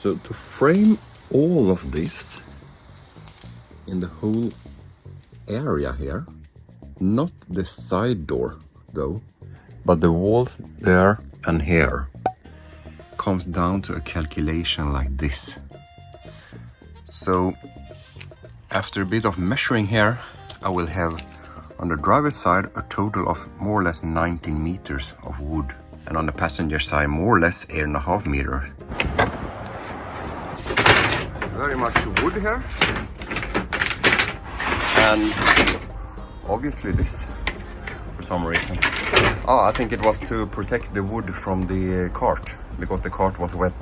So to frame all of this in the whole area here, not the side door though, but the walls there and here, comes down to a calculation like this. So after a bit of measuring here, I will have on the driver's side a total of more or less 19 meters of wood, and on the passenger side more or less 8.5 meters. Very much wood here, and obviously this for some reason. I think it was to protect the wood from the cart, because the cart was wet.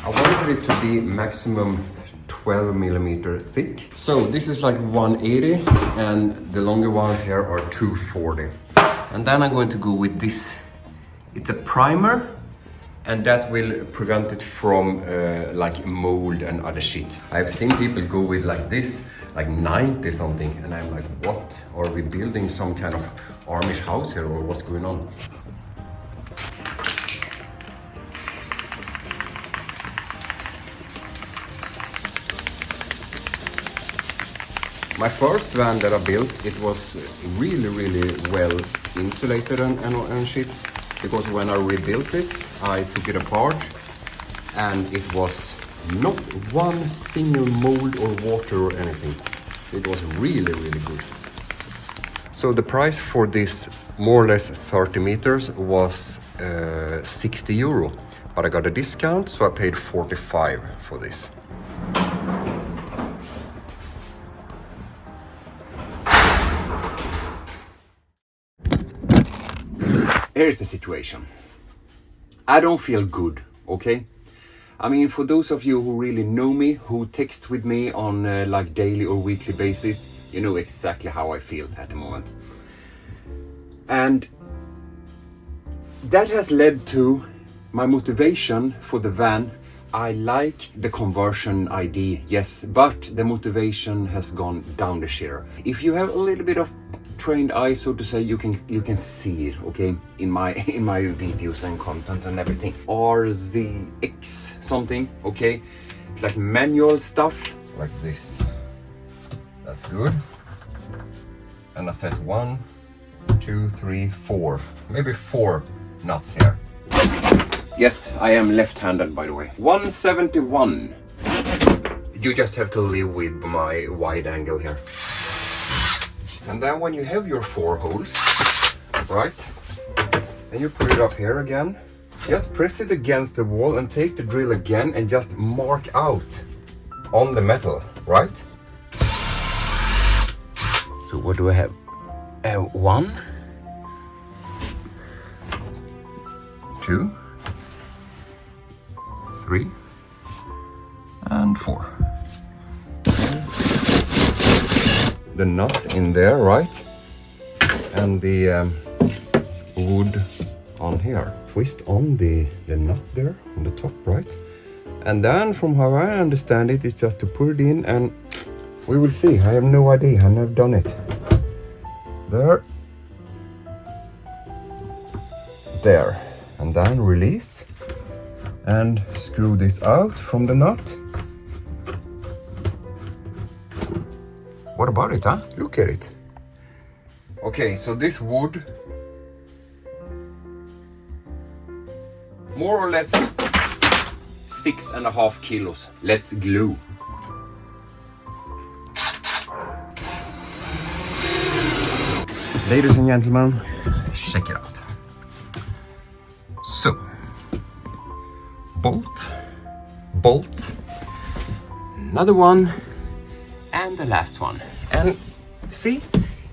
I wanted it to be maximum 12 millimeter thick. So this is like 180 and the longer ones here are 240. And then I'm going to go with this. It's a primer, and that will prevent it from like mold and other shit. I've seen people go with like this, like 90 something, and I'm like, what? Are we building some kind of Amish house here, or what's going on? My first van that I built, it was really well insulated and shit, because when I rebuilt it, I took it apart and it was not one single mold or water or anything. It was really good. So the price for this more or less 30 meters was 60 euro, but I got a discount, so I paid 45 for this. Here's the situation. I don't feel good, okay? I mean, for those of you who really know me, who text with me on like daily or weekly basis, you know exactly how I feel at the moment. And that has led to my motivation for the van. I like the conversion idea, yes, but the motivation has gone down the share. If you have a little bit of trained eye, so to say, you can see it, okay, in my videos and content and everything. RZX something, okay, like manual stuff like this. That's good. And I set 1, 2, 3, 4, maybe 4 nuts here. Yes, I am left-handed, by the way. 171. You just have to live with my wide angle here. And then when you have your 4 holes, right, and you put it up here again, just press it against the wall and take the drill again and just mark out on the metal, right? So what do I have? 1, 2, 3, and 4. The nut in there, right? And the wood on here. Twist on the nut there on the top, right? And then from how I understand it, it's just to put it in and we will see. I have no idea, I've never done it. There. There. And then release and screw this out from the nut. What about it, huh? Look at it. Okay, so this wood, more or less 6.5 kilos. Let's glue. Ladies and gentlemen, check it out. So, bolt, another one, and the last one. And see,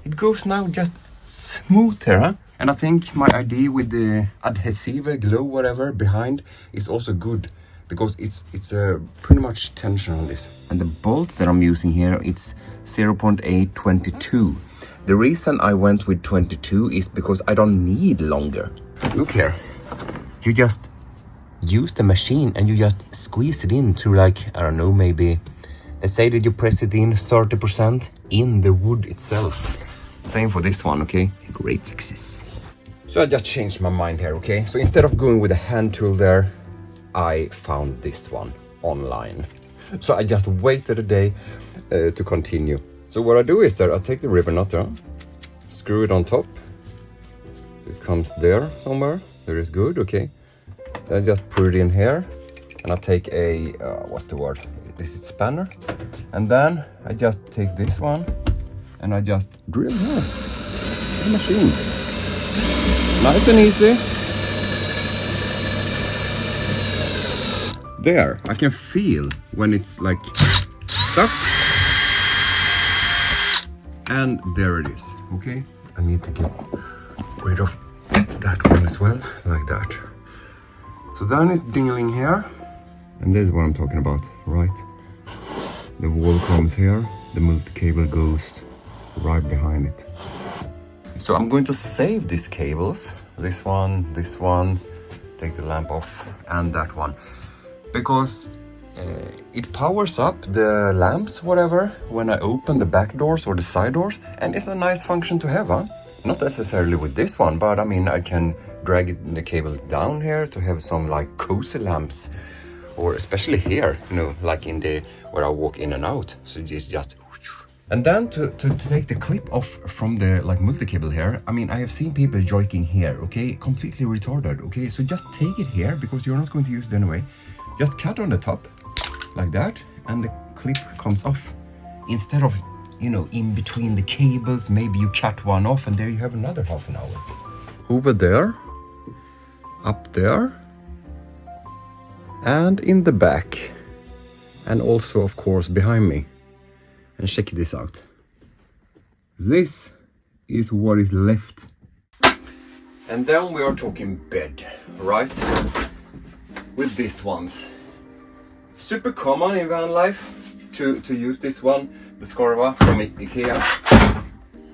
it goes now just smoother, huh? And I think my idea with the adhesive glue, whatever, behind is also good, because it's pretty much tension on this. And the bolts that I'm using here, it's 0.822. The reason I went with 22 is because I don't need longer. Look here, you just use the machine and you just squeeze it in to, like, I don't know, maybe and say that you press it in 30% in the wood itself. Same for this one, okay? Great success. So I just changed my mind here, okay? So instead of going with a hand tool there, I found this one online. So I just waited a day to continue. So what I do is that I take the rivet knot there, screw it on top. It comes there somewhere. There is good, okay? Then I just put it in here, and I take a, what's the word? This is spanner. And then I just take this one, and I just drill here. The machine. Nice and easy. There, I can feel when it's like stuck. And there it is, okay? I need to get rid of that one as well, like that. So then it's dingling here. And this is what I'm talking about, right? The wall comes here, the multi-cable goes right behind it. So I'm going to save these cables, this one, take the lamp off, and that one. Because it powers up the lamps, whatever, when I open the back doors or the side doors, and it's a nice function to have, huh? Not necessarily with this one, but I mean, I can drag the cable down here to have some like cozy lamps, or especially here, you know, like in the, where I walk in and out. So it's just... And then to take the clip off from the like multi-cable here, I mean, I have seen people joiking here, okay? Completely retarded, okay? So just take it here, because you're not going to use it anyway. Just cut on the top, like that, and the clip comes off. Instead of, you know, in between the cables, maybe you cut one off, and there you have another half an hour. Over there, up there, and in the back, and also, of course, behind me. And check this out. This is what is left. And then we are talking bed, right? With these ones. It's super common in van life to use this one, the Skarva from IKEA.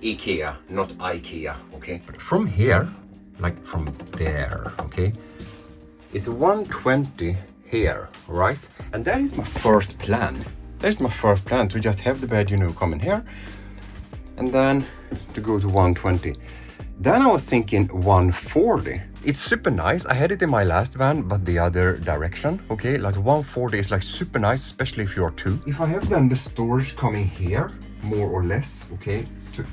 IKEA, not IKEA, okay? But from here, like from there, okay? It's 120 here, right? And that is my first plan. There's my first plan, to just have the bed, you know, come in here, and then to go to 120. Then I was thinking 140. It's super nice. I had it in my last van, but the other direction, okay? Like 140 is like super nice, especially if you're two. If I have then the storage coming here, more or less, okay,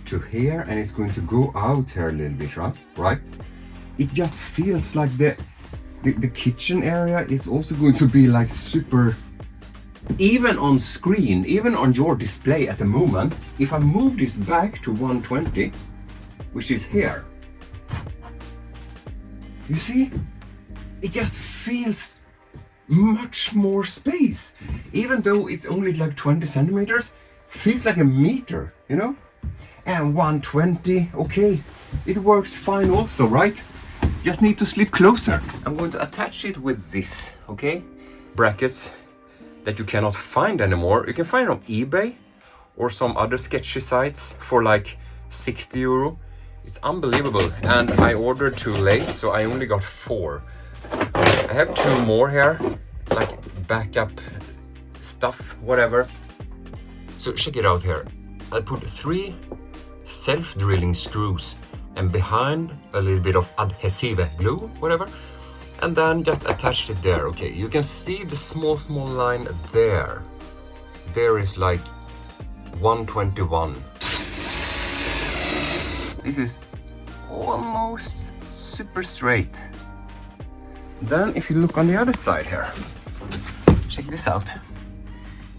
to here, and it's going to go out here a little bit, right? It just feels like the kitchen area is also going to be like super, even on screen, even on your display at the moment. If I move this back to 120, which is here, you see, it just feels much more space. Even though it's only like 20 centimeters, feels like a meter, you know? And 120, okay, it works fine also, right? Just need to sleep closer. I'm going to attach it with this, okay? Brackets that you cannot find anymore. You can find on eBay or some other sketchy sites for like 60 euro. It's unbelievable, and I ordered too late, so I only got 4. I have 2 more here, like backup stuff, whatever. So check it out here. I put 3 self-drilling screws, and behind a little bit of adhesive glue, whatever, and then just attached it there. Okay, you can see the small line there. There is like 121. This is almost super straight. Then if you look on the other side here, check this out.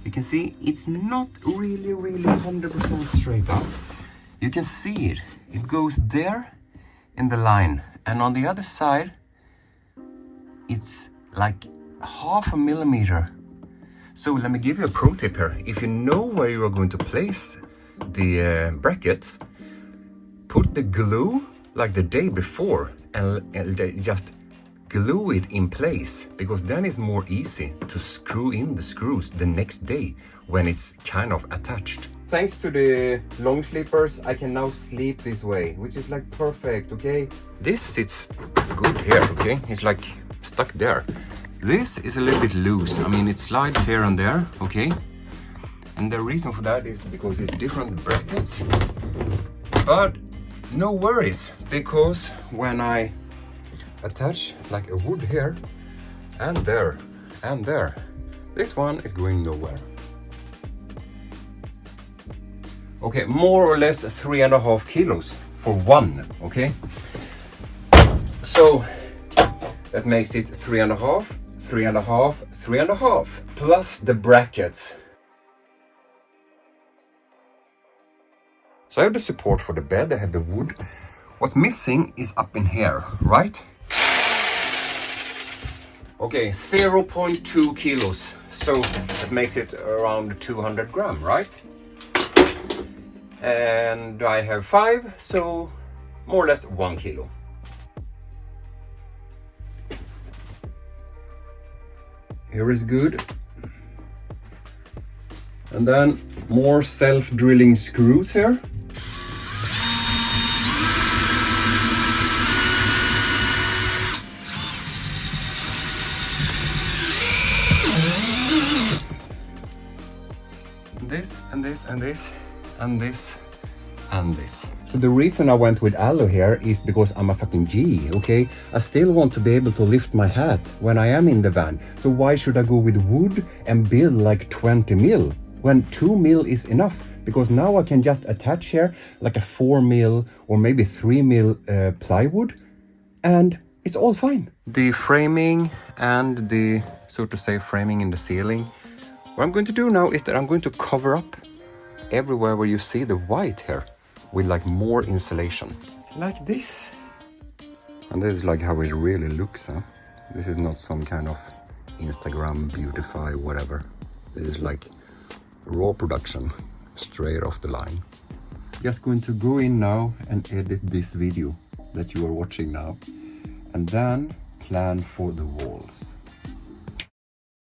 You can see it's not really 100% straight up. You can see it. It goes there in the line, and on the other side it's like 0.5 millimeter. So let me give you a pro tip here. If you know where you are going to place the brackets, put the glue like the day before and just glue it in place, because then it's more easy to screw in the screws the next day when it's kind of attached. Thanks to the long sleepers, I can now sleep this way, which is like perfect, okay? This sits good here, okay? It's like stuck there. This is a little bit loose. I mean, it slides here and there, okay? And the reason for that is because it's different brackets. But no worries, because when I attach like a wood here and there and there, this one is going nowhere. Okay, more or less 3.5 kilos for one, okay? So that makes it 3.5, 3.5, 3.5, plus the brackets. So I have the support for the bed, I have the wood. What's missing is up in here, right? Okay, 0.2 kilos. So that makes it around 200 grams, right? And I have 5, so more or less 1 kilo. Here is good. And then more self-drilling screws here. This and this and this and this and this. So the reason I went with aloe here is because I'm a fucking G, okay? I still want to be able to lift my hat when I am in the van. So why should I go with wood and build like 20 mil when 2 mil is enough? Because now I can just attach here like a 4 mil or maybe 3 mil plywood and it's all fine. The framing and the, so to say, framing in the ceiling. What I'm going to do now is that I'm going to cover up everywhere where you see the white here with like more insulation, like this. And this is like how it really looks, huh? This is not some kind of Instagram beautify whatever. This is like raw production, straight off the line. Just going to go in now and edit this video that you are watching now, and then plan for the walls.